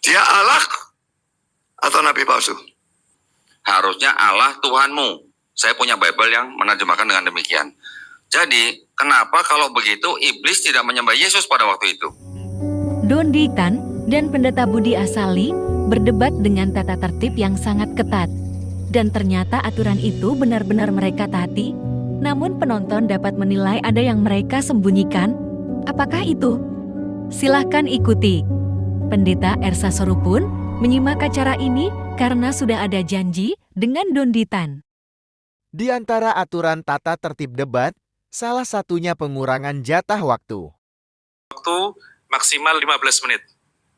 Dia Allah atau nabi palsu? Harusnya Allah Tuhanmu. Saya punya Bible yang menerjemahkan dengan demikian. Jadi, kenapa kalau begitu iblis tidak menyembah Yesus pada waktu itu? Don Ditan dan Pendeta Budi Asali berdebat dengan tata tertib yang sangat ketat. Dan ternyata aturan itu benar-benar mereka taati. Namun penonton dapat menilai ada yang mereka sembunyikan. Apakah itu? Silahkan ikuti. Pendeta Ersa Sorupun menyimak acara ini karena sudah ada janji dengan Don Ditan. Di antara aturan tata tertib debat, salah satunya pengurangan jatah waktu. Waktu maksimal 15 menit.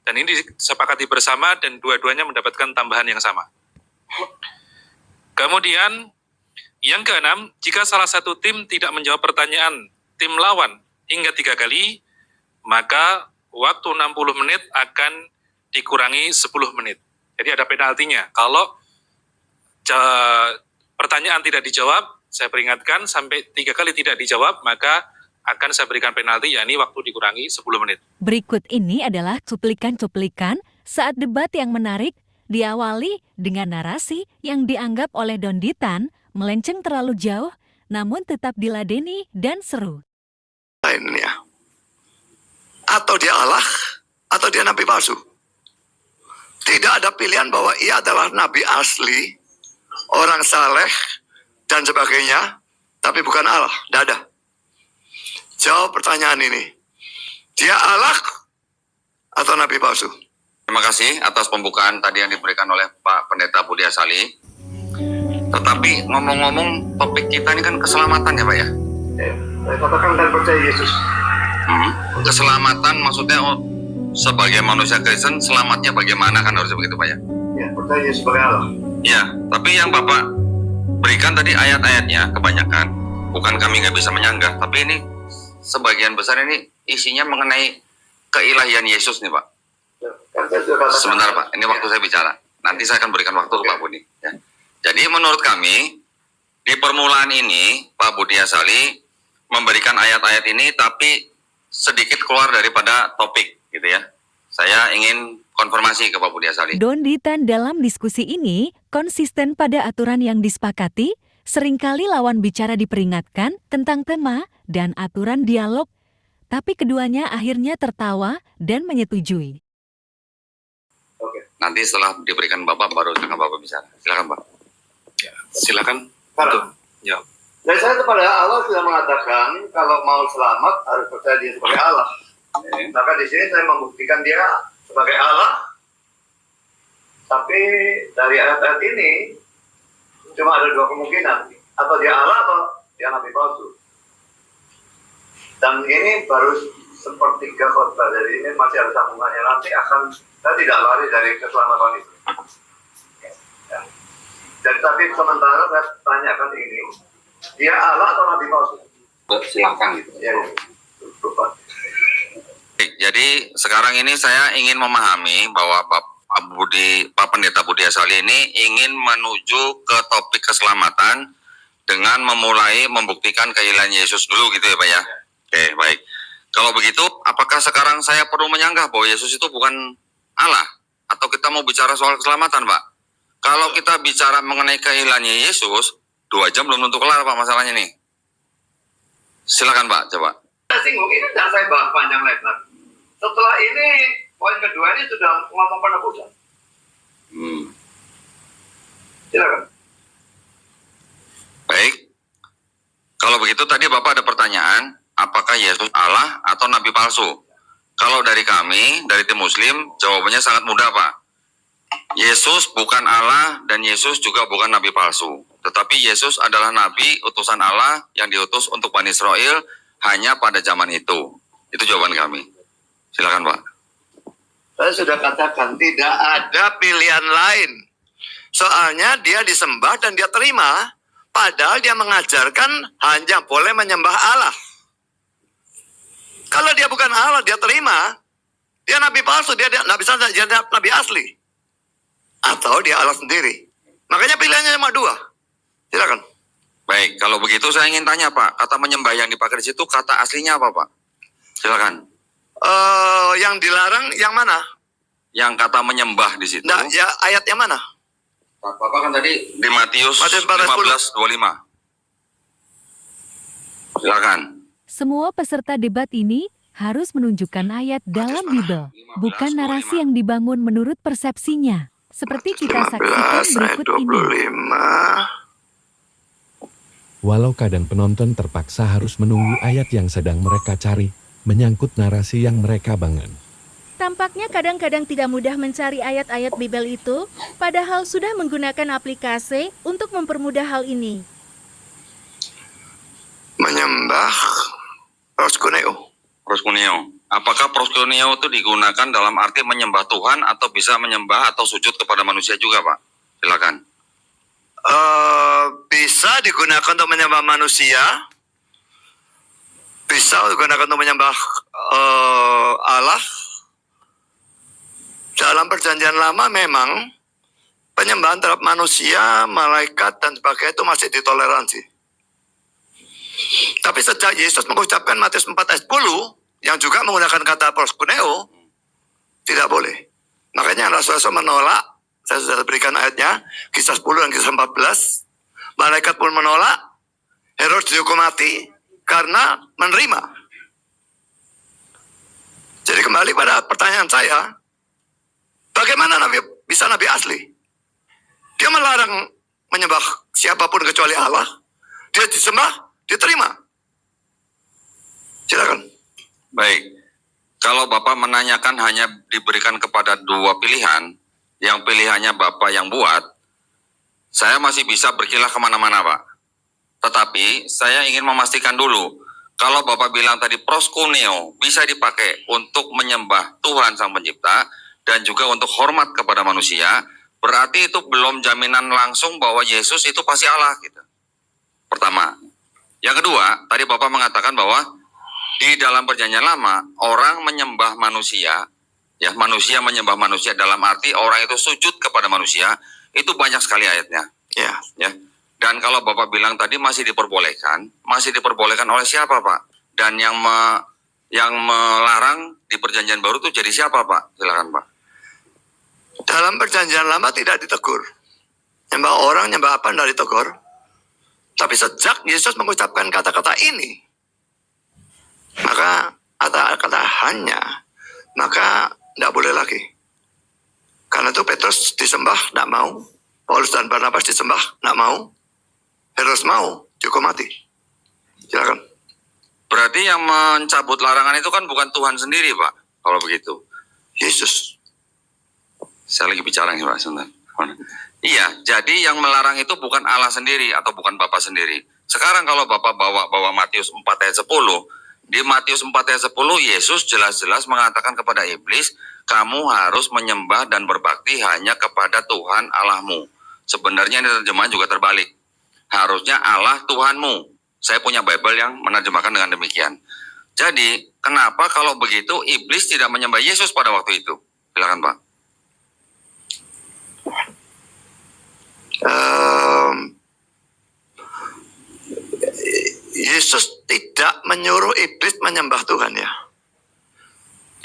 Dan ini disepakati bersama dan dua-duanya mendapatkan tambahan yang sama. Kemudian, yang keenam, jika salah satu tim tidak menjawab pertanyaan tim lawan hingga 3 kali, maka waktu 60 menit akan dikurangi 10 menit. Jadi ada penaltinya. Kalau pertanyaan tidak dijawab, saya peringatkan sampai 3 kali tidak dijawab, maka akan saya berikan penalti, yakni waktu dikurangi 10 menit. Berikut ini adalah cuplikan-cuplikan saat debat yang menarik diawali dengan narasi yang dianggap oleh Don Ditan melenceng terlalu jauh, namun tetap diladeni dan seru. Lainnya. Atau dia Allah, atau dia nabi palsu. Tidak ada pilihan bahwa ia adalah nabi asli, orang saleh, dan sebagainya, tapi bukan Allah. Tidak ada. Jawab pertanyaan ini. Dia Allah atau nabi palsu? Terima kasih atas pembukaan tadi yang diberikan oleh Pak Pendeta Budi Asali. Tetapi ngomong-ngomong, topik kita ini kan keselamatan ya Pak ya? Saya katakan dan percaya Yesus. Keselamatan maksudnya sebagai manusia Kristen selamatnya bagaimana kan harusnya begitu Pak ya? Ya, percaya Yesus sebagai Allah. Ya, tapi yang Bapak berikan tadi ayat-ayatnya kebanyakan. Bukan kami nggak bisa menyanggah, tapi ini sebagian besar ini isinya mengenai keilahian Yesus nih Pak. Ya, kan saya sudah katakan. Sebentar Pak, ini waktu saya bicara. Nanti saya akan berikan waktu ke Pak Budi. Ya. Jadi menurut kami, di permulaan ini Pak Budi Asali memberikan ayat-ayat ini tapi sedikit keluar daripada topik gitu ya. Saya ingin konfirmasi ke Pak Budi Asali. Don Ditan dalam diskusi ini konsisten pada aturan yang disepakati, seringkali lawan bicara diperingatkan tentang tema dan aturan dialog, tapi keduanya akhirnya tertawa dan menyetujui. Oke. Nanti setelah diberikan Bapak baru dengan Bapak bicara. Silakan Pak. Ya, silakan. Karena, Ya. dan saya kepada Allah sudah mengatakan kalau mau selamat harus percaya dia sebagai Allah. Maka di sini saya membuktikan dia sebagai Allah. Tapi dari ayat-ayat ini cuma ada 2 kemungkinan, atau dia Allah atau dia nabi palsu. Dan ini baru sepertiga khotbah, jadi ini masih ada sambungannya. Nanti akan, saya tidak lari dari keselamatan itu. Ya. Jadi tapi sementara saya tanyakan ini, dia Allah atau nabi palsu? Silakan gitu. Ya, lupa. Jadi sekarang ini saya ingin memahami bahwa Pak Pendeta Budi Asali ini ingin menuju ke topik keselamatan dengan memulai membuktikan keilahian Yesus dulu gitu ya Pak ya. Oke, baik. Kalau begitu, apakah sekarang saya perlu menyanggah bahwa Yesus itu bukan Allah? Atau kita mau bicara soal keselamatan Pak? Kalau kita bicara mengenai keilahiannya Yesus, 2 jam belum tentu kelar Pak masalahnya nih. Silakan Pak, coba. Saya singgung, ini tidak saya bahas panjang lebar. Setelah ini, poin kedua ini sudah ngomong penebusan. Silakan. Baik. Kalau begitu tadi Bapak ada pertanyaan, apakah Yesus Allah atau nabi palsu? Kalau dari kami, dari tim Muslim, jawabannya sangat mudah Pak. Yesus bukan Allah dan Yesus juga bukan nabi palsu. Tetapi Yesus adalah nabi utusan Allah yang diutus untuk Bani Israel hanya pada zaman itu. Itu jawaban kami. Silakan Pak. Saya sudah katakan tidak ada pilihan lain. Soalnya dia disembah dan dia terima. Padahal dia mengajarkan hanya boleh menyembah Allah. Kalau dia bukan Allah, dia terima. Dia nabi palsu, dia nabi palsu, dia nabi asli. Atau dia Allah sendiri. Makanya pilihannya cuma 2. Silakan. Baik, kalau begitu saya ingin tanya Pak, kata menyembah yang dipakai di situ kata aslinya apa Pak? Silakan. Yang dilarang yang mana? yang kata menyembah di situ. Nah, ya ayatnya mana? Bapak kan tadi di Matius Matius 15:25. Silakan. Semua peserta debat ini harus menunjukkan ayat dalam Bible, bukan narasi yang dibangun menurut persepsinya. Seperti kita saksikan 15 ayat berikut ini. 25. Walau kadang penonton terpaksa harus menunggu ayat yang sedang mereka cari, menyangkut narasi yang mereka bangun. Tampaknya kadang-kadang tidak mudah mencari ayat-ayat Bible itu, padahal sudah menggunakan aplikasi untuk mempermudah hal ini. Menyembah proskuneo. Proskuneo. Apakah proskuneo itu digunakan dalam arti menyembah Tuhan atau bisa menyembah atau sujud kepada manusia juga, Pak? Silakan. Bisa digunakan untuk menyembah manusia, bisa digunakan untuk menyembah Allah. Dalam perjanjian lama memang penyembahan terhadap manusia, malaikat, dan sebagainya itu masih ditoleransi. Tapi sejak Yesus mengucapkan Matius 4 ayat 10, yang juga menggunakan kata proskuneo, tidak boleh. Makanya Rasul-Rasul menolak, saya sudah berikan ayatnya, kisah 10 dan kisah 14, malaikat pun menolak, Herodes dihukum mati karena menerima. Jadi kembali pada pertanyaan saya, bagaimana bisa Nabi asli? Dia melarang menyembah siapapun kecuali Allah. Dia disembah, diterima. Silakan. Baik. Kalau Bapak menanyakan hanya diberikan kepada dua pilihan, yang pilihannya Bapak yang buat, saya masih bisa berkilah kemana-mana, Pak. Tetapi saya ingin memastikan dulu, kalau Bapak bilang tadi proskuneo bisa dipakai untuk menyembah Tuhan Sang Pencipta, dan juga untuk hormat kepada manusia, berarti itu belum jaminan langsung bahwa Yesus itu pasti Allah gitu. Pertama. Yang kedua, tadi Bapak mengatakan bahwa di dalam perjanjian lama, orang menyembah manusia, ya manusia menyembah manusia dalam arti orang itu sujud kepada manusia, itu banyak sekali ayatnya. Ya. Ya. Dan kalau Bapak bilang tadi masih diperbolehkan oleh siapa, Pak? Dan yang melarang di perjanjian baru itu jadi siapa, Pak? Silakan, Pak. Dalam perjanjian lama tidak ditegur. Nyembah orang, nyembah apa, tidak ditegur. Tapi sejak Yesus mengucapkan kata-kata ini, maka kata-kata hanya, maka tidak boleh lagi. Karena itu Petrus disembah, tidak mau. Paulus dan Barnabas disembah, tidak mau. Herodes mau, dihukum mati. Silakan. Berarti yang mencabut larangan itu kan bukan Tuhan sendiri, Pak, kalau begitu. Yesus. Saya lagi bicara nih, Pak, sebentar. Iya, jadi yang melarang itu bukan Allah sendiri atau bukan Bapak sendiri. Sekarang kalau Bapak bawa Matius 4 ayat 10, di Matius 4 ayat 10, Yesus jelas-jelas mengatakan kepada iblis, kamu harus menyembah dan berbakti hanya kepada Tuhan Allahmu. Sebenarnya ini terjemahan juga terbalik. Harusnya Allah Tuhanmu. Saya punya Bible yang menerjemahkan dengan demikian. Jadi, kenapa kalau begitu iblis tidak menyembah Yesus pada waktu itu? Silakan, Pak. Yesus tidak menyuruh iblis menyembah Tuhan ya.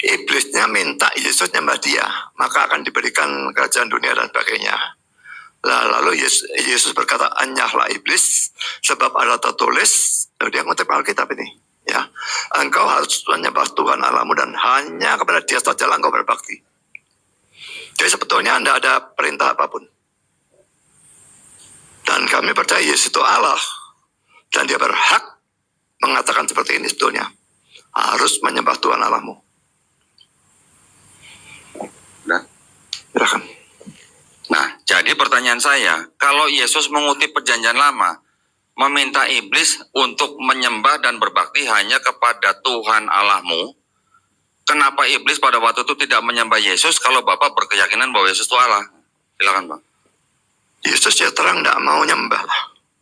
Iblisnya minta Yesus nyembah dia, maka akan diberikan kerajaan dunia dan sebagainya. Lalu Yesus berkata, anyahlah iblis, sebab ada tertulis, dia ngutip Alkitab ini, ya, engkau harus menyembah Tuhan Allahmu dan hanya kepada Dia saja engkau berbakti. Jadi sebetulnya tidak ada perintah apapun. Dan kami percaya Yesus itu Allah, dan Dia berhak mengatakan seperti ini sebetulnya. Harus menyembah Tuhan Allahmu. Silakan. Nah, jadi pertanyaan saya, kalau Yesus mengutip perjanjian lama, meminta iblis untuk menyembah dan berbakti hanya kepada Tuhan Allahmu, kenapa iblis pada waktu itu tidak menyembah Yesus kalau Bapak berkeyakinan bahwa Yesus itu Allah? Silakan, Pak. Yesus ya terang tidak mau nyembah.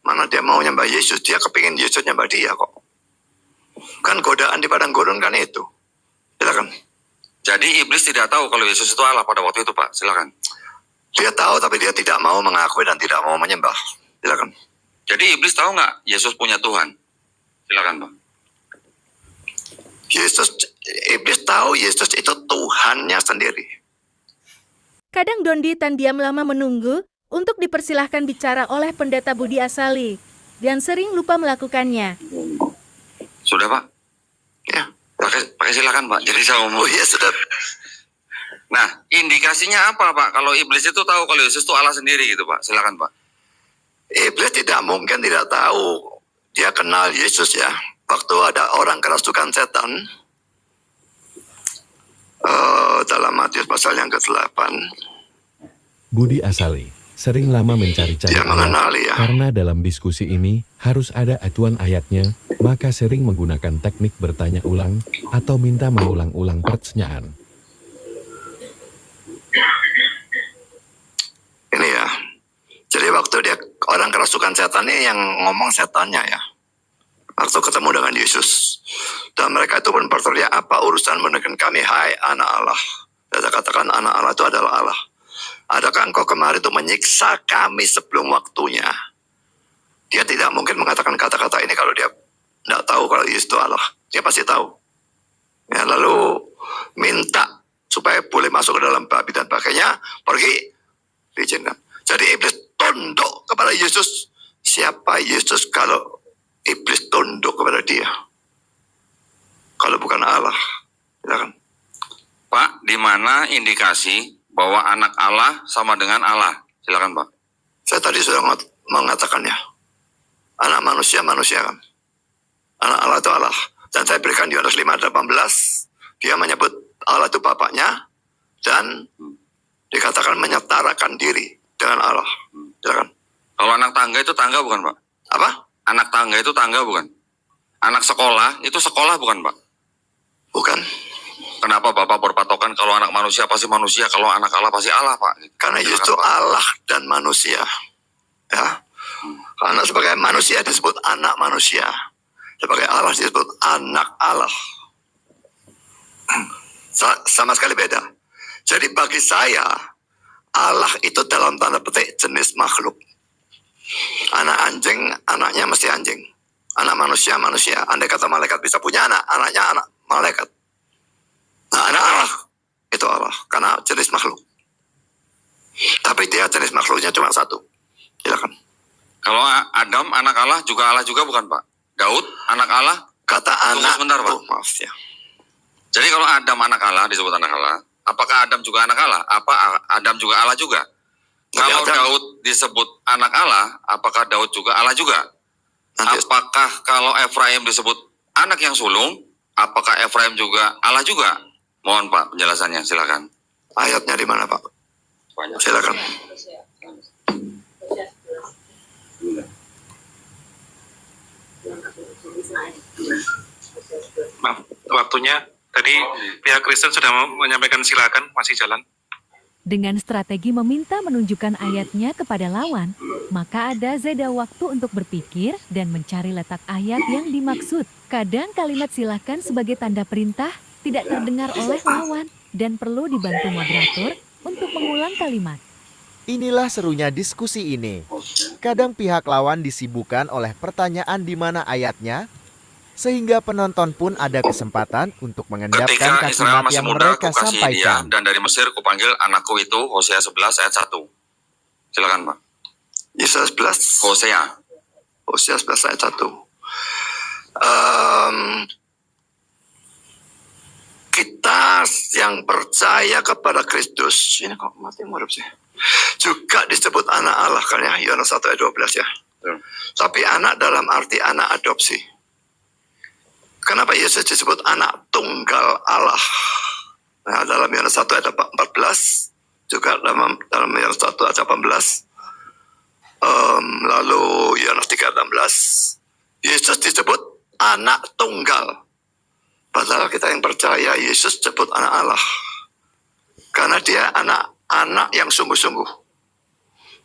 Mana dia mau nyembah Yesus, dia kepingin Yesus nyembah dia kok. Kan godaan di padang gurun kan itu. Silakan. Jadi iblis tidak tahu kalau Yesus itu Allah pada waktu itu, Pak. Silakan. Dia tahu tapi dia tidak mau mengakui dan tidak mau menyembah. Silakan. Jadi iblis tahu nggak Yesus punya Tuhan? Silakan, Pak. Iblis tahu Yesus itu Tuhannya sendiri. Kadang Dondi Tan diam lama menunggu untuk dipersilahkan bicara oleh Pendeta Budi Asali dan sering lupa melakukannya. Sudah Pak? Ya. Pakai silakan Pak. Jadi saya ngomong. Oh iya sudah. Nah, indikasinya apa Pak? Kalau iblis itu tahu kalau Yesus itu Allah sendiri gitu Pak. Silakan Pak. Iblis tidak mungkin tidak tahu. Dia kenal Yesus ya. Waktu ada orang kerasukan setan, dalam Matius pasal yang ke-8, Budi Asali sering lama mencari-cari dia ayat, mengenali ya. karena dalam diskusi ini harus ada acuan ayatnya, maka sering menggunakan teknik bertanya ulang atau minta mengulang-ulang pertanyaan. Ini ya. Jadi waktu dia orang kerasukan setan ini yang ngomong setannya ya. Waktu ketemu dengan Yesus. Dan mereka itu pun berteriak, apa urusan dengan kami, hai anak Allah. Saya katakan anak Allah itu adalah Allah. Adakah engkau kemari untuk menyiksa kami sebelum waktunya? Dia tidak mungkin mengatakan kata-kata ini kalau dia tidak tahu kalau Yesus itu Allah. Dia pasti tahu. Ya, lalu minta supaya boleh masuk ke dalam babi dan pakainya, pergi, diizinkan. Jadi iblis tunduk kepada Yesus. Siapa Yesus kalau iblis tunduk kepada dia? Kalau bukan Allah. Silakan. Pak, di mana indikasi bahwa anak Allah sama dengan Allah? Silakan Pak. Saya tadi sudah mengatakannya. Anak manusia kan. Anak Allah itu Allah. Dan saya berikan di Yohanes 5:18. Dia menyebut Allah itu bapaknya. Dan dikatakan menyetarakan diri dengan Allah. Silakan. Kalau anak tangga itu tangga bukan Pak? Apa? Anak tangga itu tangga bukan? Anak sekolah itu sekolah bukan Pak? Bukan. Kenapa Bapak berpatokan kalau anak manusia pasti manusia, kalau anak Allah pasti Allah Pak? Karena Silakan, Yesus itu Pak. Allah dan manusia. Ya. Karena sebagai manusia disebut anak manusia. Sebagai Allah disebut anak Allah. Sama sekali beda. Jadi bagi saya, Allah itu dalam tanda petik jenis makhluk. Anak anjing, anaknya mesti anjing. Anak manusia, manusia. Andai kata malaikat bisa punya anak, anaknya anak malaikat. Nah, anak Allah itu Allah, karena jenis makhluk. Tapi dia jenis makhluknya cuma satu. Silakan. Kalau Adam anak Allah juga bukan Pak? Daud anak Allah? Kata Tunggu anak. sebentar, Pak. Oh, maaf ya. Jadi kalau Adam anak Allah disebut anak Allah, apakah Adam juga anak Allah? Apa Adam juga Allah juga? Tapi Kalau Adam- Daud disebut anak Allah, apakah Daud juga Allah juga? Nanti Apakah kalau Efraim disebut anak yang sulung, apakah Efraim juga Allah juga? Mohon Pak penjelasannya, silakan. ayatnya di mana Pak? Silakan. Maaf, waktunya. Tadi pihak Kristen sudah menyampaikan silakan, masih jalan. Dengan strategi meminta menunjukkan ayatnya kepada lawan, maka ada jeda waktu untuk berpikir dan mencari letak ayat yang dimaksud. Kadang kalimat silakan sebagai tanda perintah tidak terdengar oleh lawan dan perlu dibantu moderator untuk mengulang kalimat. Inilah serunya diskusi ini. Kadang pihak lawan disibukkan oleh pertanyaan di mana ayatnya, sehingga penonton pun ada kesempatan untuk mengendapkan Ketika Israel kalimat masih yang muda, mereka kukasihi dia, sampaikan. dan dari Mesir kupanggil anakku itu, Hosea 11 ayat 1. Silakan Pak. Yesus 11. Hosea 11 ayat 1. Kita yang percaya kepada Kristus, ini kok mati murid sih, juga disebut anak Allah kan ya, Yohanes 1 ayat 12 ya. Tapi anak dalam arti anak adopsi. Kenapa Yesus disebut anak tunggal Allah? Nah, dalam Yohanes 1 ayat 14, juga dalam Yohanes 1 ayat 18, lalu Yohanes 3 ayat 16, Yesus disebut anak tunggal. Padahal kita yang percaya Yesus disebut anak Allah. Karena dia anak yang sungguh-sungguh.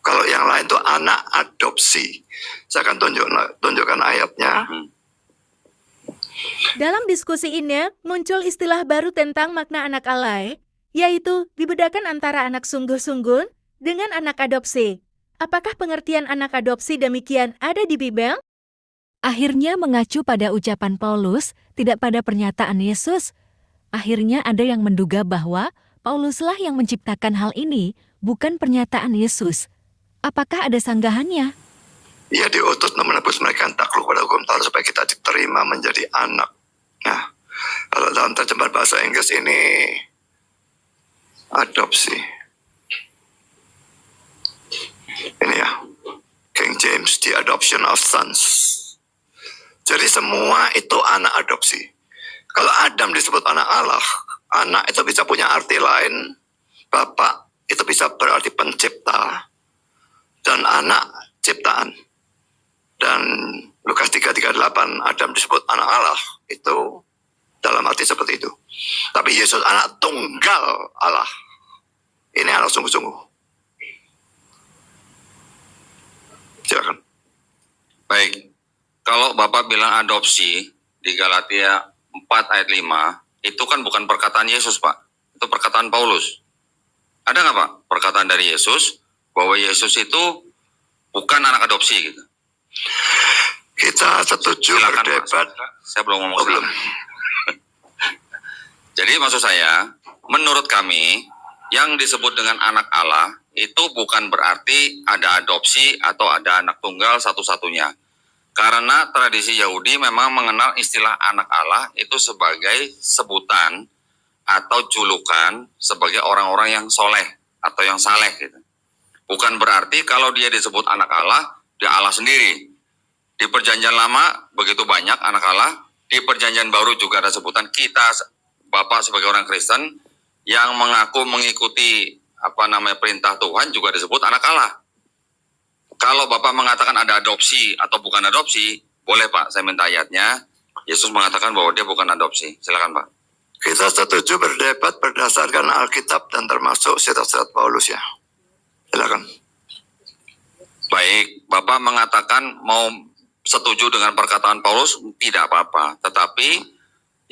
Kalau yang lain itu anak adopsi. Saya akan tunjukkan ayatnya. Dalam diskusi ini muncul istilah baru tentang makna anak Allah, yaitu dibedakan antara anak sungguh-sungguh dengan anak adopsi. Apakah pengertian anak adopsi demikian ada di Bible? Akhirnya mengacu pada ucapan Paulus, tidak pada pernyataan Yesus. Akhirnya ada yang menduga bahwa Pauluslah yang menciptakan hal ini, bukan pernyataan Yesus. Apakah ada sanggahannya? Ia diutus untuk menebus mereka yang takluk pada hukum Taurat supaya kita diterima menjadi anak. Nah, kalau dalam terjemahan bahasa Inggris ini adopsi. Ini ya, King James, the adoption of sons. Jadi semua itu anak adopsi. Kalau Adam disebut anak Allah, anak itu bisa punya arti lain. Bapak itu bisa berarti pencipta. Dan anak ciptaan. Dan Lukas 3:38 Adam disebut anak Allah, itu dalam arti seperti itu. Tapi Yesus anak tunggal Allah. Ini anak sungguh-sungguh. Silakan. Baik, kalau Bapak bilang adopsi di Galatia 4 ayat 5, itu kan bukan perkataan Yesus, Pak. Itu perkataan Paulus. Ada nggak, Pak, perkataan dari Yesus bahwa Yesus itu bukan anak adopsi gitu? Kita setuju Silakan, berdebat. Pak. Saya belum ngomong. Oh, belum. Jadi maksud saya, menurut kami, yang disebut dengan anak Allah itu bukan berarti ada adopsi atau ada anak tunggal satu-satunya. Karena tradisi Yahudi memang mengenal istilah anak Allah itu sebagai sebutan atau julukan sebagai orang-orang yang soleh atau yang saleh gitu. Bukan berarti kalau dia disebut anak Allah, dia Allah sendiri. Di perjanjian lama begitu banyak anak Allah, di perjanjian baru juga ada sebutan kita, Bapak sebagai orang Kristen yang mengaku mengikuti perintah Tuhan juga disebut anak Allah. Kalau Bapak mengatakan ada adopsi atau bukan adopsi, boleh Pak, saya minta ayatnya. Yesus mengatakan bahwa dia bukan adopsi. Silakan Pak. Kita setuju berdebat berdasarkan Alkitab dan termasuk surat-surat Paulus ya. Silakan. Baik, Bapak mengatakan mau setuju dengan perkataan Paulus, tidak apa-apa. Tetapi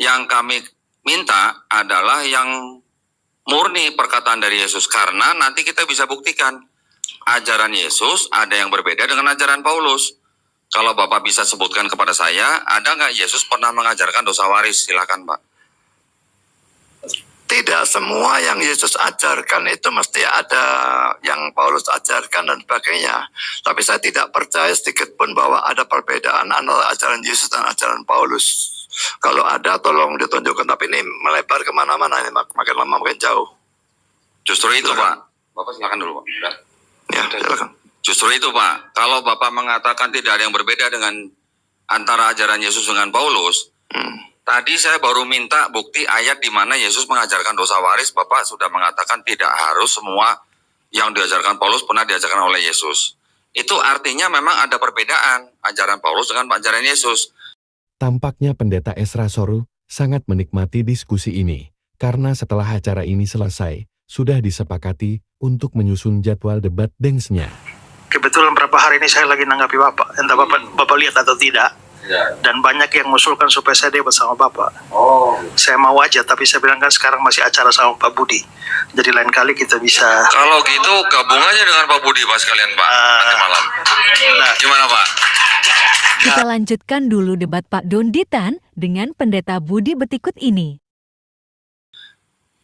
yang kami minta adalah yang murni perkataan dari Yesus. Karena nanti kita bisa buktikan ajaran Yesus ada yang berbeda dengan ajaran Paulus. Kalau Bapak bisa sebutkan kepada saya, ada nggak Yesus pernah mengajarkan dosa waris? Silakan Pak. Tidak semua yang Yesus ajarkan itu mesti ada yang Paulus ajarkan dan sebagainya. Tapi saya tidak percaya sedikit pun bahwa ada perbedaan antara ajaran Yesus dan ajaran Paulus. Kalau ada tolong ditunjukkan, tapi ini melebar kemana-mana, ini makin lama makin jauh. Justru itu Silakan. Pak. Bapak silakan dulu Pak. Udah. Ya, silakan. Justru itu Pak. Kalau Bapak mengatakan tidak ada yang berbeda dengan antara ajaran Yesus dengan Paulus, tadi saya baru minta bukti ayat di mana Yesus mengajarkan dosa waris. Bapak sudah mengatakan tidak harus semua yang diajarkan Paulus pernah diajarkan oleh Yesus. Itu artinya memang ada perbedaan ajaran Paulus dengan ajaran Yesus. Tampaknya Pendeta Esra Soru sangat menikmati diskusi ini, karena setelah acara ini selesai, sudah disepakati untuk menyusun jadwal debat dengsnya. Kebetulan beberapa hari ini saya lagi nanggapi Bapak, entah Bapak lihat atau tidak. Ya. Dan banyak yang mengusulkan supaya saya debat sama Bapak. Oh. Saya mau aja, tapi saya bilang kan sekarang masih acara sama Pak Budi. Jadi lain kali kita bisa... Kalau gitu gabung aja dengan Pak Budi Pak sekalian Pak, nanti malam. Nah, Gimana Pak? Kita lanjutkan dulu debat Pak Donditan dengan Pendeta Budi berikut ini.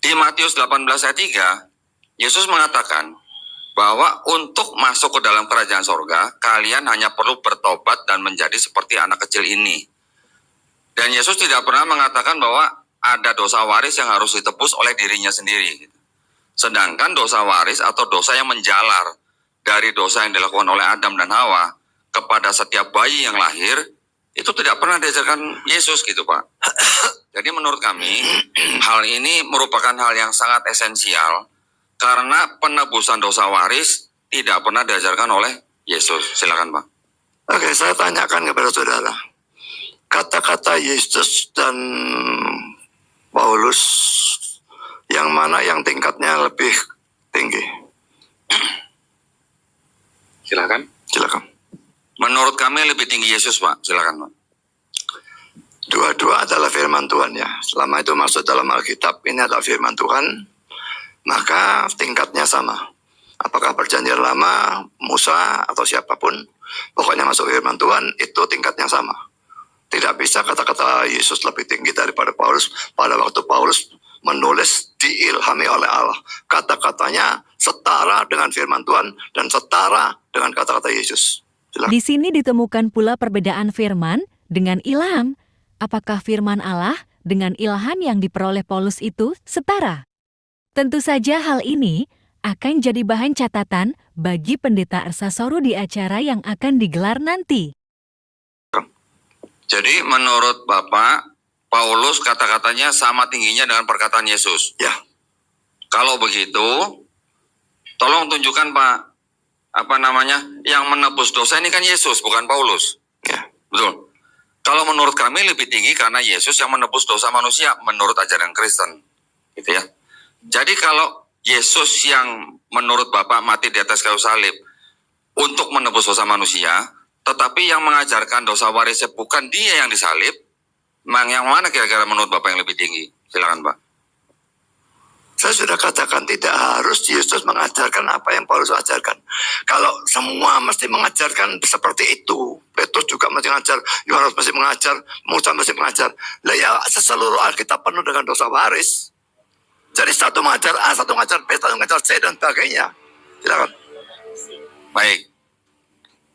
Di Matius 18 ayat 3, Yesus mengatakan bahwa untuk masuk ke dalam kerajaan sorga, kalian hanya perlu bertobat dan menjadi seperti anak kecil ini. Dan Yesus tidak pernah mengatakan bahwa ada dosa waris yang harus ditebus oleh dirinya sendiri. Sedangkan dosa waris atau dosa yang menjalar dari dosa yang dilakukan oleh Adam dan Hawa kepada setiap bayi yang lahir, itu tidak pernah diajarkan Yesus gitu Pak. Jadi menurut kami, hal ini merupakan hal yang sangat esensial, karena penebusan dosa waris tidak pernah diajarkan oleh Yesus. Silakan Pak. Oke, saya tanyakan kepada saudara. Kata-kata Yesus dan Paulus, yang mana yang tingkatnya lebih tinggi? Silakan. Silakan. Menurut kami lebih tinggi Yesus Pak. Silakan Pak. Dua-dua adalah firman Tuhan ya. Selama itu masuk dalam Alkitab, ini adalah firman Tuhan, maka tingkatnya sama. Apakah perjanjian lama, Musa, atau siapapun, pokoknya masuk firman Tuhan, itu tingkatnya sama. Tidak bisa kata-kata Yesus lebih tinggi daripada Paulus. Pada waktu Paulus menulis diilhami oleh Allah. Kata-katanya setara dengan firman Tuhan dan setara dengan kata-kata Yesus. Silakan. Di sini ditemukan pula perbedaan firman dengan ilham. Apakah firman Allah dengan ilham yang diperoleh Paulus itu setara? Tentu saja hal ini akan jadi bahan catatan bagi Pendeta Ersasoru di acara yang akan digelar nanti. Jadi menurut Bapak, Paulus kata-katanya sama tingginya dengan perkataan Yesus. Ya, Kalau begitu, tolong tunjukkan Pak, yang menebus dosa ini kan Yesus, bukan Paulus. ya. Betul. Kalau menurut kami lebih tinggi karena Yesus yang menebus dosa manusia menurut ajaran Kristen. Gitu ya. Jadi kalau Yesus yang menurut Bapak mati di atas kayu salib untuk menebus dosa manusia, tetapi yang mengajarkan dosa warisnya bukan dia yang disalib, yang mana kira-kira menurut Bapak yang lebih tinggi? Silakan Pak. Saya sudah katakan tidak harus Yesus mengajarkan apa yang Paulus ajarkan. Kalau semua mesti mengajarkan seperti itu, Petrus juga mesti mengajar, Yohanes mesti mengajar, Musa mesti mengajar. Lah ya seluruh Alkitab penuh dengan dosa waris. Jadi satu mengajar A, satu mengajar B, satu mengajar C dan sebagainya. Silakan. Baik.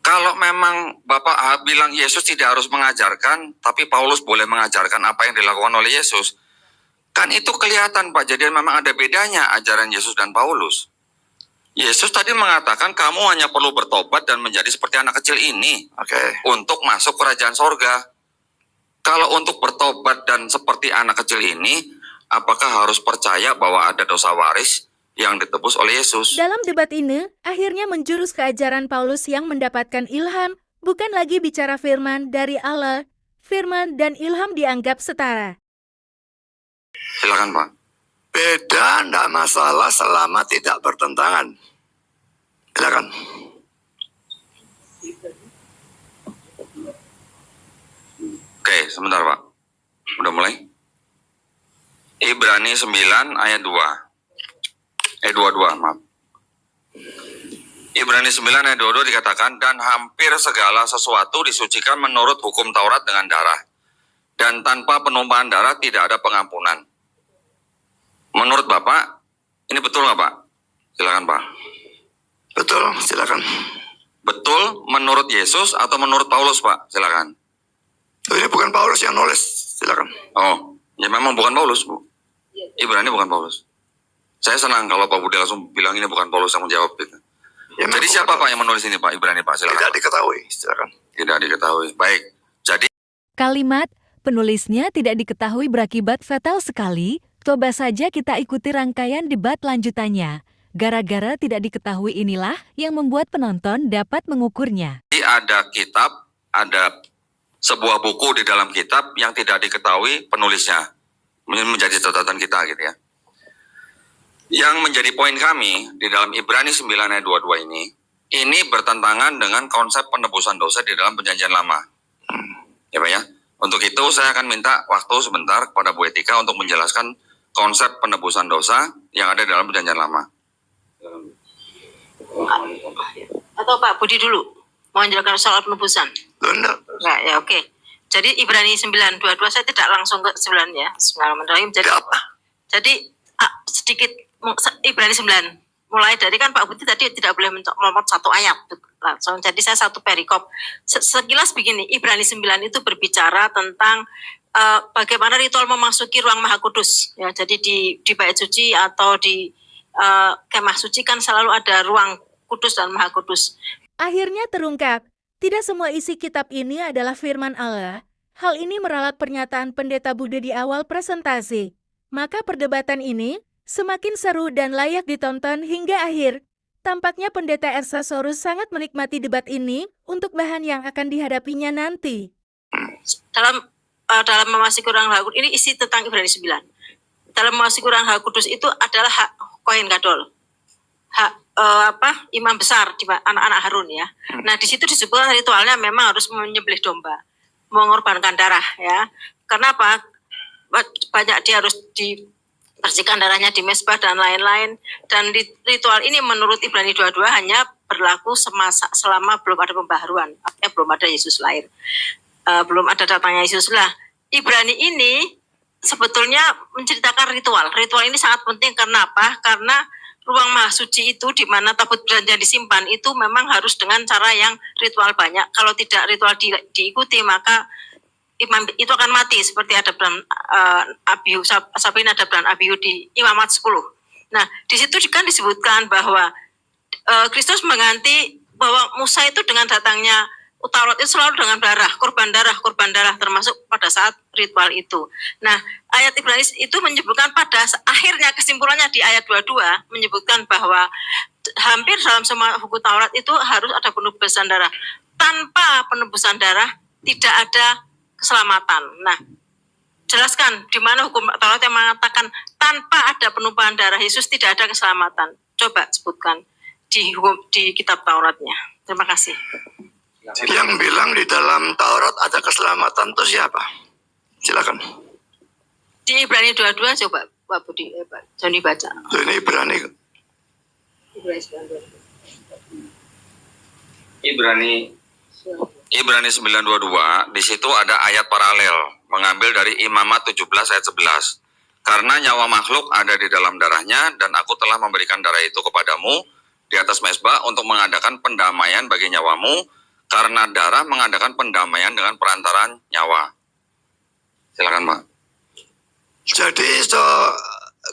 Kalau memang Bapak bilang Yesus tidak harus mengajarkan, tapi Paulus boleh mengajarkan apa yang dilakukan oleh Yesus. Kan itu kelihatan Pak, jadi memang ada bedanya ajaran Yesus dan Paulus. Yesus tadi mengatakan kamu hanya perlu bertobat dan menjadi seperti anak kecil ini Oke. untuk masuk kerajaan sorga. Kalau untuk bertobat dan seperti anak kecil ini, apakah harus percaya bahwa ada dosa waris yang ditebus oleh Yesus? Dalam debat ini, akhirnya menjurus ke ajaran Paulus yang mendapatkan ilham, bukan lagi bicara firman dari Allah. Firman dan ilham dianggap setara. Silakan Pak. Beda, tidak masalah selama tidak bertentangan. Silakan. Oke, sebentar Pak. Udah mulai? Ibrani 9 ayat 2. 22, maaf. Ibrani 9 ayat 22 dikatakan, dan hampir segala sesuatu disucikan menurut hukum Taurat dengan darah. Dan tanpa penumpahan darah tidak ada pengampunan. Menurut Bapak, ini betul nggak Pak? Silakan Pak. Betul, silakan. Betul menurut Yesus atau menurut Paulus Pak? Silakan. Ini bukan Paulus yang nulis, silakan. Oh, ya memang bukan Paulus Bu. Ibrani bukan Paulus. Saya senang kalau Pak Budi langsung bilang ini bukan Paulus yang menjawab itu. Ya, Jadi siapa Pak yang menulis ini Pak? Ibrani Pak, silakan. Tidak Pak. diketahui, silakan. Tidak diketahui. Baik. Jadi Kalimat penulisnya tidak diketahui berakibat fatal sekali. Coba saja kita ikuti rangkaian debat lanjutannya. Gara-gara tidak diketahui inilah yang membuat penonton dapat mengukurnya. ada kitab, ada sebuah buku di dalam kitab yang tidak diketahui penulisnya. Menjadi catatan kita gitu ya. Yang menjadi poin kami di dalam Ibrani 9 ayat 22 ini bertentangan dengan konsep penebusan dosa di dalam perjanjian lama. Ya Pak ya. Untuk itu saya akan minta waktu sebentar kepada Bu Etika untuk menjelaskan konsep penebusan dosa yang ada di dalam perjanjian lama. Atau Pak Budi dulu mau menjelaskan soal penebusan? Benar. Nah, ya oke. Jadi Ibrani 9:22 saya tidak langsung ke 9 ya. Bismillahirrahmanirrahim. Jadi Apa? Jadi sedikit Ibrani 9. Mulai dari kan Pak Budi tadi tidak boleh melompat satu ayat langsung. Jadi saya satu perikop. Sekilas begini, Ibrani 9 itu berbicara tentang bagaimana ritual memasuki ruang Maha Kudus. Ya, jadi di bait suci atau di kemah suci kan selalu ada ruang kudus dan Maha Kudus. Akhirnya terungkap, tidak semua isi kitab ini adalah firman Allah. Hal ini meralat pernyataan Pendeta Budi di awal presentasi. Maka perdebatan ini semakin seru dan layak ditonton hingga akhir. Tampaknya Pendeta Ersasorus sangat menikmati debat ini untuk bahan yang akan dihadapinya nanti. Dalam memasuki ruang Maha Kudus, ini isi tentang Ibrani 9. Dalam memasuki ruang Maha Kudus itu adalah hak Kohen Gadol. Hak imam besar di anak-anak Harun ya. Nah, di situ disebutkan ritualnya memang harus menyembelih domba, mengorbankan darah ya. Kenapa? Banyak dia harus dibersihkan darahnya di mezbah dan lain-lain. Dan ritual ini menurut Ibrani 22 hanya berlaku selama belum ada pembaharuan, artinya belum ada Yesus lahir. Belum ada datangnya Yesus lah. Ibrani ini sebetulnya menceritakan ritual. Ritual ini sangat penting karena apa? Karena ruang maha suci itu di mana tabut perjanjian disimpan itu memang harus dengan cara yang ritual banyak. Kalau tidak ritual diikuti maka imam itu akan mati seperti ada dalam Abihu Sabin ada dalam Abihu di Imamat 10. Nah, di situ kan disebutkan bahwa Kristus mengganti bahwa Musa itu dengan datangnya Taurat itu selalu dengan korban darah termasuk pada saat ritual itu. Nah, ayat Ibrani itu menyebutkan pada akhirnya kesimpulannya di ayat 22 menyebutkan bahwa hampir dalam semua buku Taurat itu harus ada penebusan darah. Tanpa penebusan darah tidak ada keselamatan. Nah, jelaskan di mana hukum Taurat yang mengatakan tanpa ada penumpahan darah Yesus tidak ada keselamatan. Coba sebutkan di kitab Tauratnya. Terima kasih. Yang bilang di dalam Taurat ada keselamatan itu siapa? Silakan. Di Ibrani 22 coba Pak Budi, Pak Joni baca. Ini Ibrani. Ibrani 9:22, di situ ada ayat paralel, mengambil dari Imamat 17 ayat 11. Karena nyawa makhluk ada di dalam darahnya, dan aku telah memberikan darah itu kepadamu di atas mezbah untuk mengadakan pendamaian bagi nyawamu, karena darah mengadakan pendamaian dengan perantaraan nyawa. Silakan, Pak. Jadi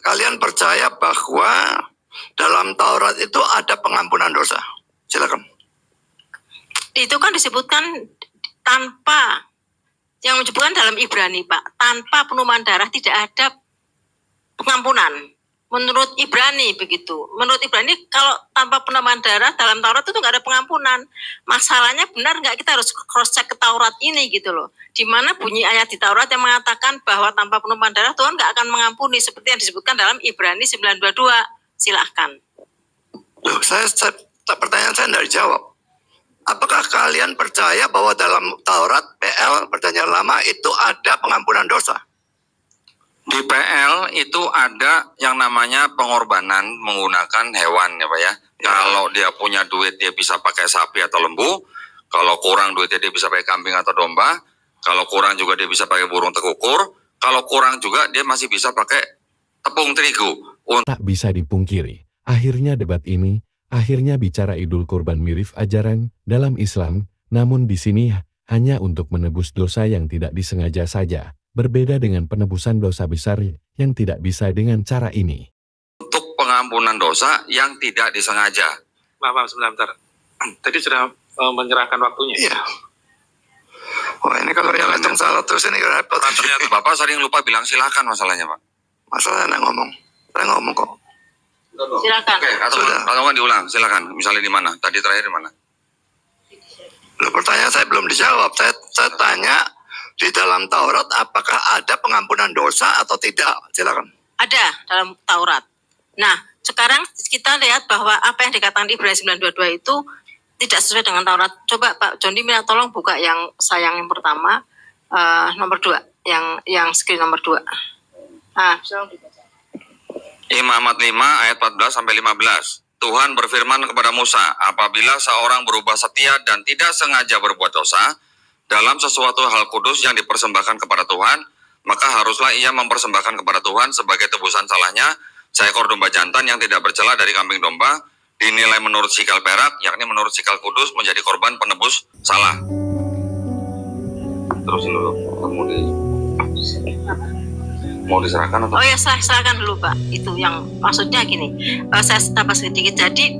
kalian percaya bahwa dalam Taurat itu ada pengampunan dosa? Silakan. Itu kan disebutkan tanpa, yang menyebutkan dalam Ibrani Pak, tanpa penumpahan darah tidak ada pengampunan. Menurut Ibrani begitu. Menurut Ibrani kalau tanpa penumpahan darah dalam Taurat itu nggak ada pengampunan. Masalahnya benar nggak, kita harus cross check ke Taurat ini gitu loh. Di mana bunyi ayat di Taurat yang mengatakan bahwa tanpa penumpahan darah Tuhan nggak akan mengampuni seperti yang disebutkan dalam Ibrani 9:22. Silahkan. Loh, pertanyaan saya tidak dijawab. Apakah kalian percaya bahwa dalam Taurat PL Perjanjian Lama itu ada pengampunan dosa? Di PL itu ada yang namanya pengorbanan menggunakan hewan ya Pak ya. Kalau dia punya duit dia bisa pakai sapi atau lembu. Kalau kurang duitnya dia bisa pakai kambing atau domba. Kalau kurang juga dia bisa pakai burung tekukur. Kalau kurang juga dia masih bisa pakai tepung terigu. Tak bisa dipungkiri, akhirnya debat ini akhirnya bicara Idul Kurban mirip ajaran dalam Islam, namun di sini hanya untuk menebus dosa yang tidak disengaja saja. Berbeda dengan penebusan dosa besar yang tidak bisa dengan cara ini. Untuk pengampunan dosa yang tidak disengaja. Maaf, sebentar. Tadi sudah menyerahkan waktunya. Iya. Wah, ini kalau yang hitung salah terus ini repot. Ternyata Bapak sering lupa bilang silakan masalahnya Pak. Masalahnya ngomong. Saya ngomong kok. Silakan. Oke, atau kan diulang, silakan. Misalnya di mana? Tadi terakhir di mana? Loh, pertanyaan saya belum dijawab. Saya tanya di dalam Taurat apakah ada pengampunan dosa atau tidak? Silakan. Ada dalam Taurat. Nah, sekarang kita lihat bahwa apa yang dikatakan di Ibrani 9:22 itu tidak sesuai dengan Taurat. Coba Pak Joni minta tolong buka yang yang pertama, nomor 2, yang screen nomor 2. Nah, Imamat 5 ayat 14 sampai 15. Tuhan berfirman kepada Musa, apabila seorang berubah setia dan tidak sengaja berbuat dosa dalam sesuatu hal kudus yang dipersembahkan kepada Tuhan, maka haruslah ia mempersembahkan kepada Tuhan sebagai tebusan salahnya seekor domba jantan yang tidak bercela dari kambing domba, dinilai menurut sikal perak, yakni menurut sikal kudus, menjadi korban penebus salah. Terusin dulu, mau diserahkan atau? Oh ya, serahkan dulu Pak. Itu yang maksudnya gini. Saya tambah sedikit. Jadi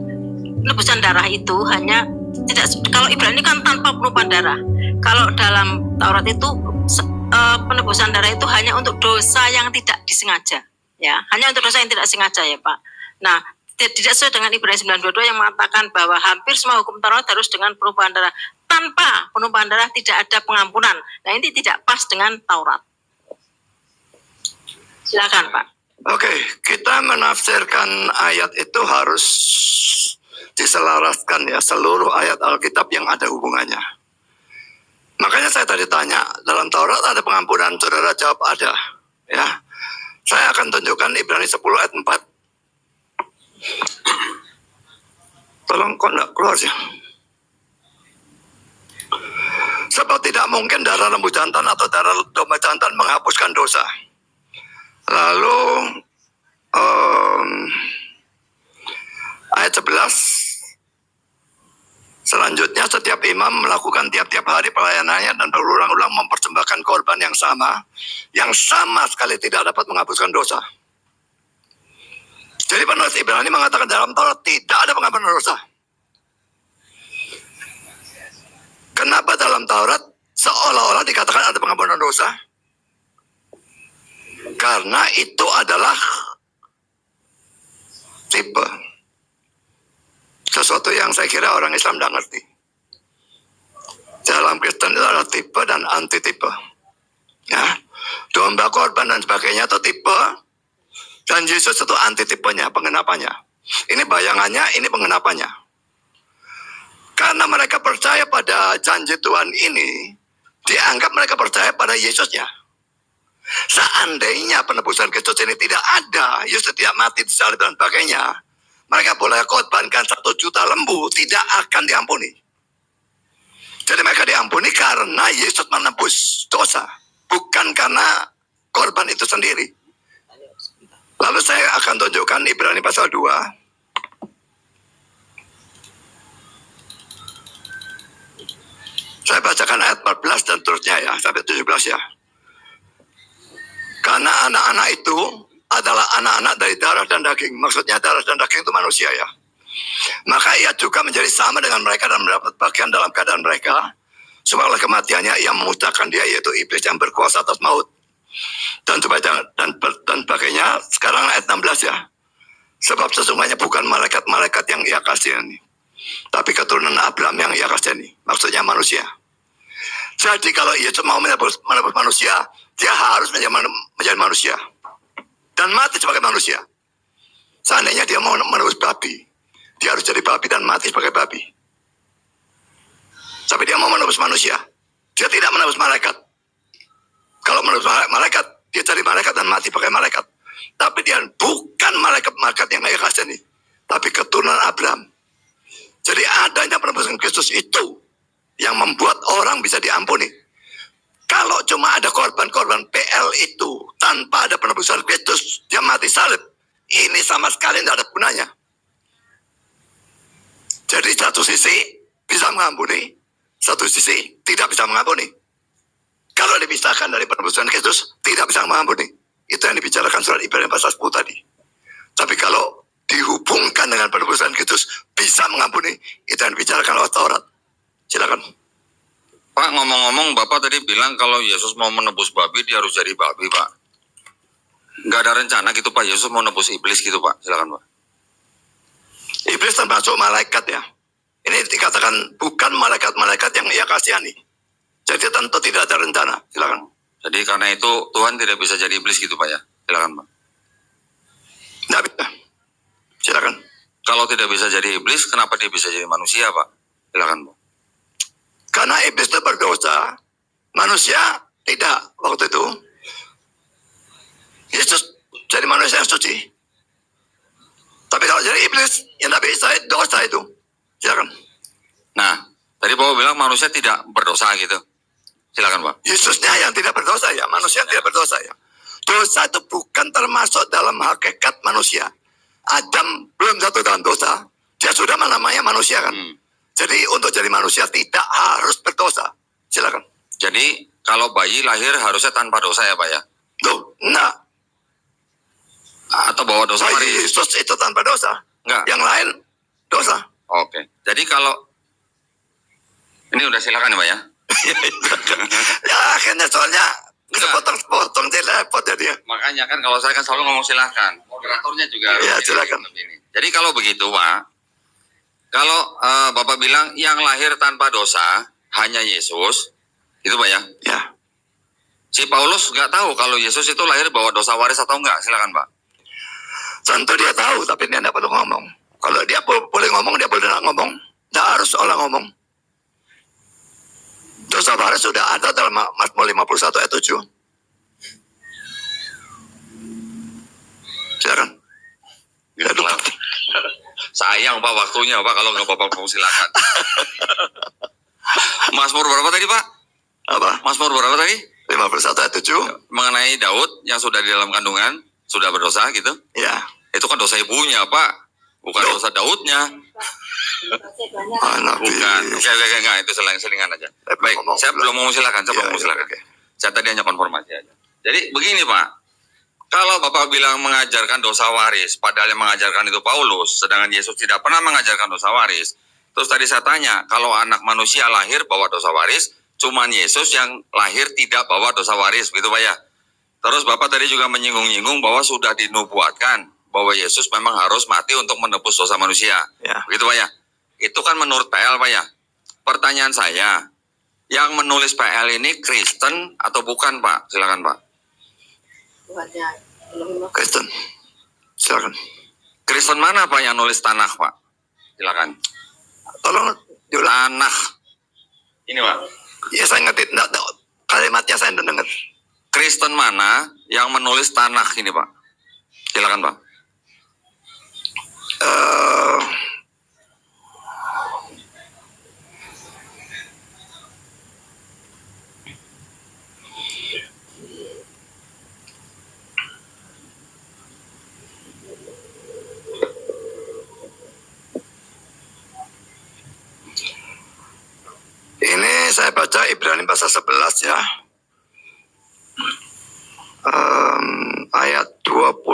penebusan darah itu hanya tidak, kalau Ibrani kan tanpa penumpahan darah. Kalau dalam Taurat itu penebusan darah itu hanya untuk dosa yang tidak disengaja. Ya, hanya untuk dosa yang tidak sengaja ya Pak. Nah, tidak sesuai dengan Ibrani 9:22 yang mengatakan bahwa hampir semua hukum Taurat harus dengan penumpahan darah. Tanpa penumpahan darah tidak ada pengampunan. Nah, ini tidak pas dengan Taurat. Silakan Pak. Oke, kita menafsirkan ayat itu harus diselaraskan ya, seluruh ayat Alkitab yang ada hubungannya. Makanya saya tadi tanya, dalam Taurat ada pengampunan? Saudara jawab ada. Ya, saya akan tunjukkan Ibrani 10 ayat 4. Tolong kok enggak keluar sih. Sebab tidak mungkin darah lembu jantan atau darah domba jantan menghapuskan dosa. Lalu ayat 11, selanjutnya setiap imam melakukan tiap-tiap hari pelayanannya dan berulang-ulang mempersembahkan korban yang sama sekali tidak dapat menghapuskan dosa. Jadi penulis Ibrani mengatakan dalam Taurat tidak ada pengampunan dosa. Kenapa dalam Taurat seolah-olah dikatakan ada pengampunan dosa? Karena itu adalah tipe. Sesuatu yang saya kira orang Islam tidak ngerti. Dalam Kristen itu ada tipe dan anti-tipe. Ya, domba korban dan sebagainya itu tipe. Dan Yesus itu anti-tipenya, pengenapannya. Ini bayangannya, ini pengenapannya. Karena mereka percaya pada janji Tuhan ini, dianggap mereka percaya pada Yesusnya. Seandainya penebusan Kristus ini tidak ada, Yesus tidak mati disalib dan sebagainya, mereka boleh korbankan 1 juta lembu, tidak akan diampuni. Jadi mereka diampuni karena Yesus menebus dosa, bukan karena korban itu sendiri. Lalu saya akan tunjukkan Ibrani pasal 2. Saya bacakan ayat 14 dan terusnya ya, sampai 17 ya. Karena anak-anak itu adalah anak-anak dari darah dan daging. Maksudnya darah dan daging itu manusia ya. Maka ia juga menjadi sama dengan mereka dan mendapat bagian dalam keadaan mereka. Sebab oleh kematiannya ia memusnahkan dia, yaitu iblis yang berkuasa atas maut. Dan sebagainya. Sekarang ayat 16 ya. Sebab sesungguhnya bukan malaikat-malaikat yang ia kasihani, tapi keturunan Abraham yang ia kasihani. Maksudnya manusia. Jadi kalau Yesus mau menebus manusia, dia harus menjadi manusia dan mati sebagai manusia. Seandainya dia mau menebus babi, dia harus jadi babi dan mati sebagai babi. Tapi dia mau menebus manusia, dia tidak menebus malaikat. Kalau menebus malaikat, dia jadi malaikat dan mati sebagai malaikat. Tapi dia bukan malaikat-malaikat yang ia kasihani, tapi keturunan Abraham. Jadi adanya penebusan Kristus itu yang membuat orang bisa diampuni. Kalau cuma ada korban-korban PL itu tanpa ada penebusan Kristus, dia mati salib, ini sama sekali tidak ada gunanya. Jadi satu sisi bisa mengampuni, satu sisi tidak bisa mengampuni. Kalau dipisahkan dari penebusan Kristus, tidak bisa mengampuni. Itu yang dibicarakan surat Ibrani pasal 10 tadi. Tapi kalau dihubungkan dengan penebusan Kristus, bisa mengampuni, itu yang dibicarakan oleh Taurat. Silakan. Pak, ngomong-ngomong, Bapak tadi bilang kalau Yesus mau menebus babi, dia harus jadi babi, Pak. Nggak ada rencana gitu, Pak, Yesus mau nebus iblis gitu, Pak. Silakan, Pak. Iblis termasuk malaikat ya. Ini dikatakan bukan malaikat-malaikat yang ia kasihani. Jadi tentu tidak ada rencana. Silakan. Jadi karena itu Tuhan tidak bisa jadi iblis gitu, Pak ya. Silakan, Pak. Tidak bisa. Silakan. Kalau tidak bisa jadi iblis, kenapa dia bisa jadi manusia, Pak? Silakan, Pak. Karena iblis itu berdosa, manusia tidak waktu itu. Yesus jadi manusia yang suci. Tapi kalau jadi iblis, yang tidak bisa dosa itu. Silakan. Nah, tadi Bapak bilang manusia tidak berdosa gitu. Silakan, Pak. Yesusnya yang tidak berdosa ya, manusia yang tidak berdosa ya. Dosa itu bukan termasuk dalam hakikat manusia. Adam belum jatuh dalam dosa, dia sudah namanya manusia kan. Jadi untuk jadi manusia tidak harus berdosa. Silakan. Jadi kalau bayi lahir harusnya tanpa dosa ya, Pak ya? Tuh, enggak. Atau bawa dosa Bayi Yesus itu tanpa dosa. Enggak. Yang lain dosa. Oke. Jadi kalau ini udah silakan ya, Pak ya? Ya akhirnya soalnya sepotong-sepotong dia repot jadi ya. Makanya kan kalau saya kan selalu ngomong silakan. Moderatornya juga. Ya silakan. Jadi kalau begitu, Pak, kalau Bapak bilang yang lahir tanpa dosa hanya Yesus, itu Pak ya? Ya. Si Paulus nggak tahu kalau Yesus itu lahir bawa dosa waris atau enggak, silakan Pak. Tentu dia tahu, tapi dia tidak perlu ngomong. Kalau dia boleh ngomong, dia boleh tidak ngomong. Tidak harus orang ngomong. Dosa waris sudah ada dalam Mazmur 51 ayat 7. Silakan. Ya, sayang Pak waktunya Pak, kalau nggak Bapak mau silakan. Mazmur berapa tadi Pak? Apa? Mazmur berapa tadi? 51 ayat 7. Mengenai Daud yang sudah di dalam kandungan, sudah berdosa gitu. Ya. Itu kan dosa ibunya, Pak. Bukan Loh. dosa Daudnya. Anak Bukan. Enggak, itu selingan aja. Baik, saya belum mau silakan, Saya tadi hanya konfirmasi aja. Jadi begini, Pak. Kalau Bapak bilang mengajarkan dosa waris, padahal yang mengajarkan itu Paulus, sedangkan Yesus tidak pernah mengajarkan dosa waris. Terus tadi saya tanya, kalau anak manusia lahir bawa dosa waris, cuman Yesus yang lahir tidak bawa dosa waris, begitu Pak ya. Terus Bapak tadi juga menyinggung-nyinggung bahwa sudah dinubuatkan bahwa Yesus memang harus mati untuk menebus dosa manusia. Ya. Begitu Pak ya. Itu kan menurut PL Pak ya. Pertanyaan saya, yang menulis PL ini Kristen atau bukan Pak? Silakan Pak. Kristen. Silakan. Kristen mana Pak yang nulis Tanakh Pak? Silakan. Tolong diulang. Tanakh. Ini Pak. Ya saya ngerti. Kalimatnya saya tidak dengar. Kristen mana yang menulis Tanakh ini Pak? Silakan Pak. Ini saya baca Ibrani pasal 11 ya. Ayat 24,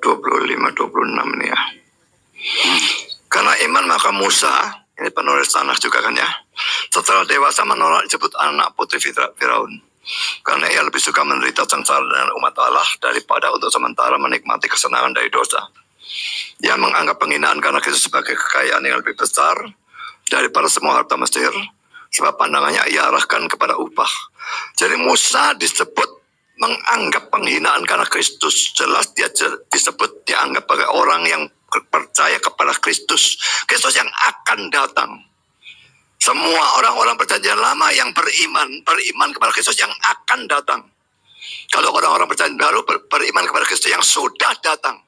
25, 26 nih ya. Karena iman maka Musa, ini penulis Tanakh juga kan ya, setelah dewasa menolak disebut anak putri Firaun. Karena ia lebih suka menderita sengsara dengan umat Allah daripada untuk sementara menikmati kesenangan dari dosa. Dia menganggap penghinaan karena Kristus sebagai kekayaan yang lebih besar daripada semua harta Mesir, sebab pandangannya ia arahkan kepada upah. Jadi Musa disebut menganggap penghinaan karena Kristus. Jelas dia disebut dianggap sebagai orang yang percaya kepada Kristus. Kristus yang akan datang. Semua orang-orang perjanjian lama yang beriman kepada Kristus yang akan datang. Kalau orang-orang perjanjian baru beriman kepada Kristus yang sudah datang.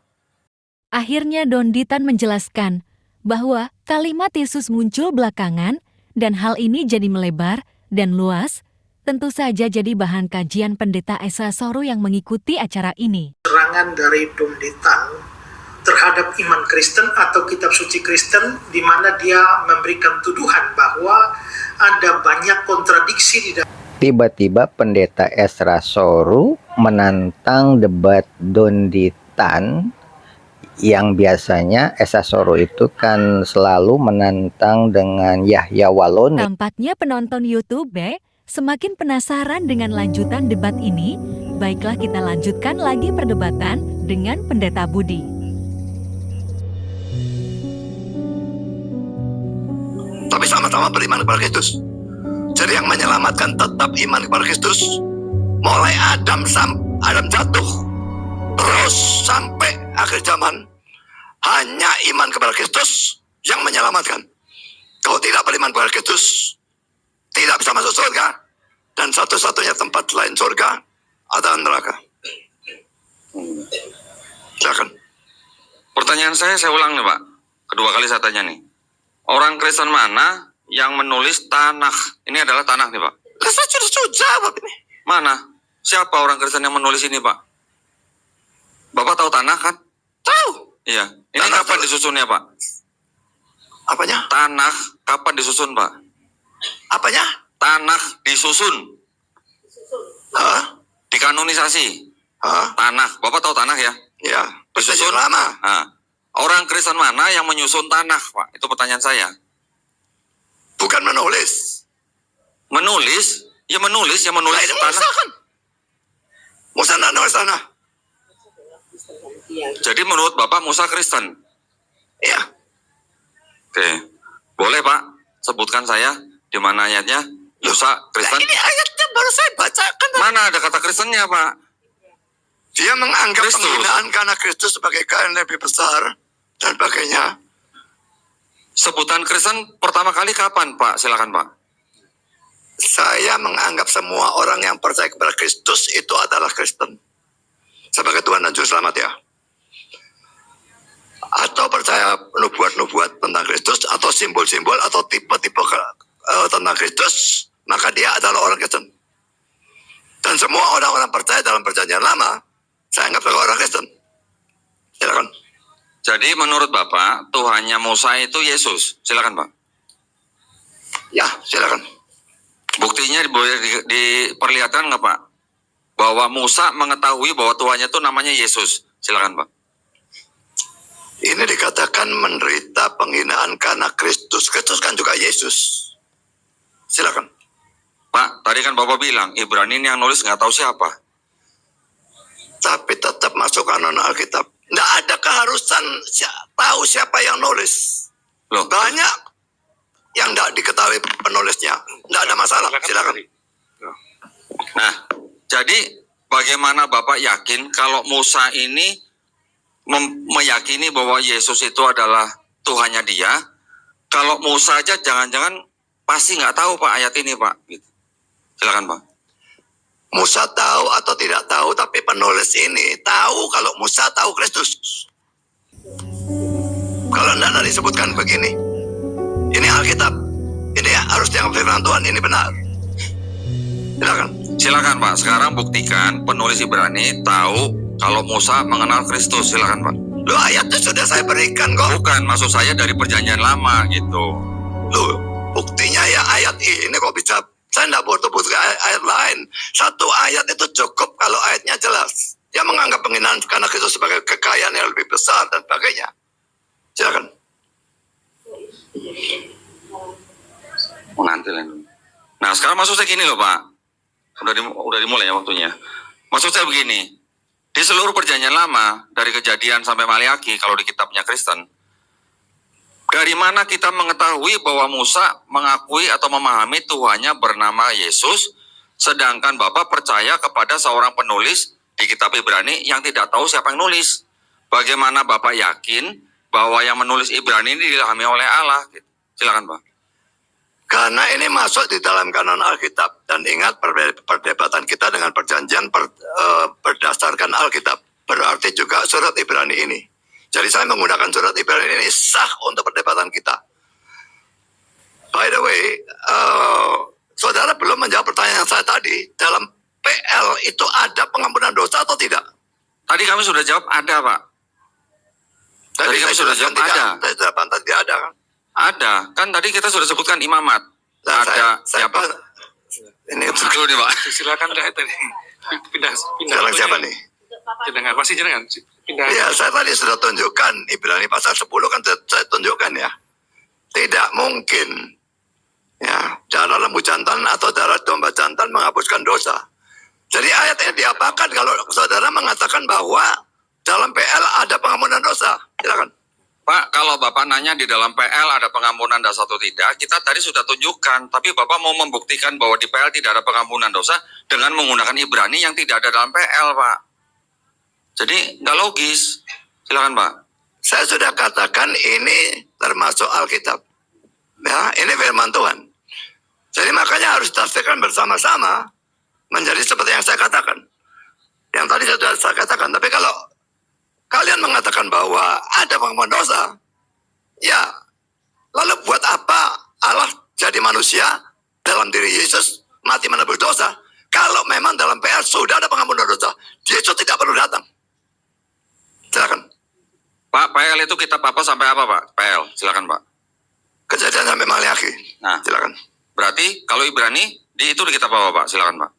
Akhirnya Don Ditan menjelaskan bahwa kalimat Yesus muncul belakangan dan hal ini jadi melebar dan luas, tentu saja jadi bahan kajian Pendeta Esa Soru yang mengikuti acara ini. Serangan dari Don Ditan terhadap iman Kristen atau kitab suci Kristen, di mana dia memberikan tuduhan bahwa ada banyak kontradiksi di dalam. Tiba-tiba Pendeta Esra Soru menantang debat Don Ditan, yang biasanya Esa Soru itu kan selalu menantang dengan Yahya Waloni. Tampaknya penonton YouTube semakin penasaran dengan lanjutan debat ini. Baiklah kita lanjutkan lagi perdebatan dengan Pendeta Budi. Tapi sama-sama beriman kepada Kristus. Jadi yang menyelamatkan tetap iman kepada Kristus. Mulai Adam jatuh terus sampai akhir zaman, hanya iman kepada Kristus yang menyelamatkan. Kalau tidak beriman kepada Kristus, tidak bisa masuk surga. Dan satu-satunya tempat selain surga adalah neraka. Silakan. Pertanyaan saya ulang nih Pak. Kedua kali saya tanya nih. Orang Kristen mana yang menulis Tanakh? Ini adalah Tanakh nih Pak. Saya sudah jawab ini. Mana? Siapa orang Kristen yang menulis ini Pak? Bapak tahu Tanakh kan? Tahu. Iya. Ini Tanakh kapan disusunnya Pak? Apanya? Tanakh kapan disusun Pak? Apanya? Tanakh disusun. Hah? Dikanonisasi. Hah? Tanakh. Bapak tahu Tanakh ya? Ya, Disusun perjanjian lama. Nah, orang Kristen mana yang menyusun Tanakh Pak? Itu pertanyaan saya. Bukan menulis. Menulis? Ya menulis, yang menulis Nah, ini Tanakh. Musa kan? Musa tidak nulis tanah. Jadi menurut Bapak Musa Kristen? Iya. Oke. Boleh Pak, sebutkan saya di mana ayatnya Musa Kristen? Nah, ini ayatnya baru saya bacakan. Mana ada kata Kristennya Pak? Dia menganggap Kristus. penghinaan karena Kristus sebagai kain lebih besar dan sebagainya. Sebutan Kristen pertama kali kapan Pak? Silakan Pak. Saya menganggap semua orang yang percaya kepada Kristus itu adalah Kristen. Sebagai Tuhan dan Juru Selamat ya. Atau percaya nubuat-nubuat tentang Kristus, atau simbol-simbol, atau tipe-tipe tentang Kristus, maka dia adalah orang Kristen. Dan semua orang-orang percaya dalam perjanjian lama, saya anggap sebagai orang Kristen. Silakan. Jadi menurut Bapak, Tuhannya Musa itu Yesus. Silakan Pak. Ya, silakan. Buktinya boleh diperlihatkan nggak Pak? Bahwa Musa mengetahui bahwa Tuhannya itu namanya Yesus. Silakan Pak. Ini dikatakan menderita penghinaan karena Kristus. Kristus kan juga Yesus. Silakan. Pak, tadi kan Bapak bilang, Ibrani ini yang nulis nggak tahu siapa. Tapi tetap masuk kanon Alkitab. Nggak ada keharusan tahu siapa yang nulis. Loh, Banyak yang nggak diketahui penulisnya. Nggak ada masalah. Silakan. nah, jadi bagaimana Bapak yakin kalau Musa ini meyakini bahwa Yesus itu adalah Tuhannya dia? Kalau Musa aja jangan-jangan pasti nggak tahu Pak ayat ini Pak. Gitu. Silakan Pak. Musa tahu atau tidak tahu, tapi penulis ini tahu kalau Musa tahu Kristus. Kalau tidak disebutkan begini, ini Alkitab, ini harus dianggap firman Tuhan, ini benar. Silakan. Silakan Pak. Sekarang buktikan penulis Ibrani tahu kalau Musa mengenal Kristus. Silakan Pak. Loh, ayatnya sudah saya berikan kok. Bukan, maksud saya dari perjanjian lama gitu. Loh, buktinya ya ayat ini kok bisa. Saya tidak butuh ayat lain. Satu ayat itu cukup kalau ayatnya jelas. Dia menganggap penghinaan karena Kristus sebagai kekayaan yang lebih besar dan sebagainya. Silakan. Mengantilin. Nah, sekarang maksud saya gini loh Pak. Udah dimulai ya waktunya. Maksud saya begini. Di seluruh perjanjian lama, dari Kejadian sampai Maliaki, kalau di kitabnya Kristen, dari mana kita mengetahui bahwa Musa mengakui atau memahami Tuhannya bernama Yesus, sedangkan Bapak percaya kepada seorang penulis di kitab Ibrani yang tidak tahu siapa yang nulis? Bagaimana Bapak yakin bahwa yang menulis Ibrani ini diilhami oleh Allah? Silakan Pak. Karena ini masuk di dalam kanon Alkitab. Dan ingat perdebatan kita dengan perjanjian berdasarkan Alkitab. Berarti juga surat Ibrani ini. Jadi saya menggunakan surat Ibrani ini sah untuk perdebatan kita. By the way, saudara belum menjawab pertanyaan saya tadi. Dalam PL itu ada pengampunan dosa atau tidak? Tadi kami sudah jawab ada Pak. Tadi kami sudah jawab ada. Saya sudah bantah tidak ada kan? Ada. Kan tadi kita sudah sebutkan imamat. Nah, Ada siapa? Ini Dulu nih Pak. Silakan dah tadi. Pindah. sekarang siapa nih? Jenengan, masih jenengan. Pindah. Ya, saya tadi sudah tunjukkan. Ibrani pasal 10 kan saya tunjukkan ya. Tidak mungkin ya darah lembu jantan atau darah domba jantan menghapuskan dosa. Jadi ayat ini diapakan kalau saudara mengatakan bahwa dalam PL ada pengampunan dosa? Silakan. Pak, kalau Bapak nanya di dalam PL ada pengampunan dosa atau tidak, kita tadi sudah tunjukkan. Tapi Bapak mau membuktikan bahwa di PL tidak ada pengampunan dosa dengan menggunakan Ibrani yang tidak ada dalam PL, Pak. Jadi nggak logis. Silakan Pak. Saya sudah katakan ini termasuk Alkitab. Ya, ini firman Tuhan. Jadi makanya harus ditafsirkan bersama-sama menjadi seperti yang saya katakan. Yang tadi saya katakan. Tapi kalau kalian mengatakan bahwa ada pengampunan dosa, ya, lalu buat apa Allah jadi manusia dalam diri Yesus mati menebus dosa? Kalau memang dalam PL sudah ada pengampunan dosa, Yesus tidak perlu datang. Silakan. Pak, PL itu kitab apa sampai apa, Pak? PL, silakan Pak. Kejadian sampai Maliaki. Nah, Silakan. berarti kalau Ibrani itu di kitab apa, Pak? Silakan Pak.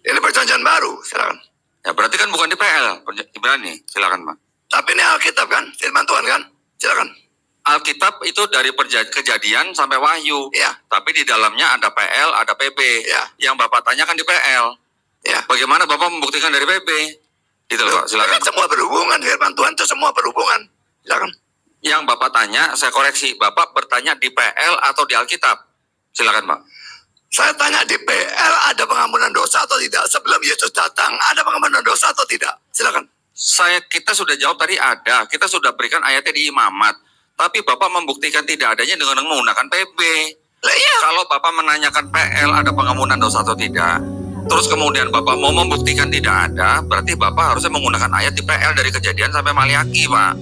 Ini perjanjian baru. Silakan. Ya berarti kan bukan di PL, Ibrani. Silakan Pak. Tapi ini Alkitab kan, firman Tuhan kan. Silakan. Alkitab itu dari Kejadian sampai Wahyu. Ya. Tapi di dalamnya ada PL, ada PB. Ya. Yang Bapak tanyakan di PL. Ya. Bagaimana Bapak membuktikan dari PB? Gitu loh, Pak. Silakan. Kan semua berhubungan, firman Tuhan itu semua berhubungan. Silakan. Yang Bapak tanya, saya koreksi. Bapak bertanya di PL atau di Alkitab? Silakan Pak. Saya tanya di PL ada pengampunan dosa atau tidak? Sebelum Yesus datang, ada pengampunan dosa atau tidak? Silakan. Kita sudah jawab tadi ada. Kita sudah berikan ayatnya di imamat. Tapi Bapak membuktikan tidak adanya dengan menggunakan PB. Lah iya. Kalau Bapak menanyakan PL ada pengampunan dosa atau tidak, terus kemudian Bapak mau membuktikan tidak ada, berarti Bapak harusnya menggunakan ayat di PL dari Kejadian sampai Maliaki, Pak.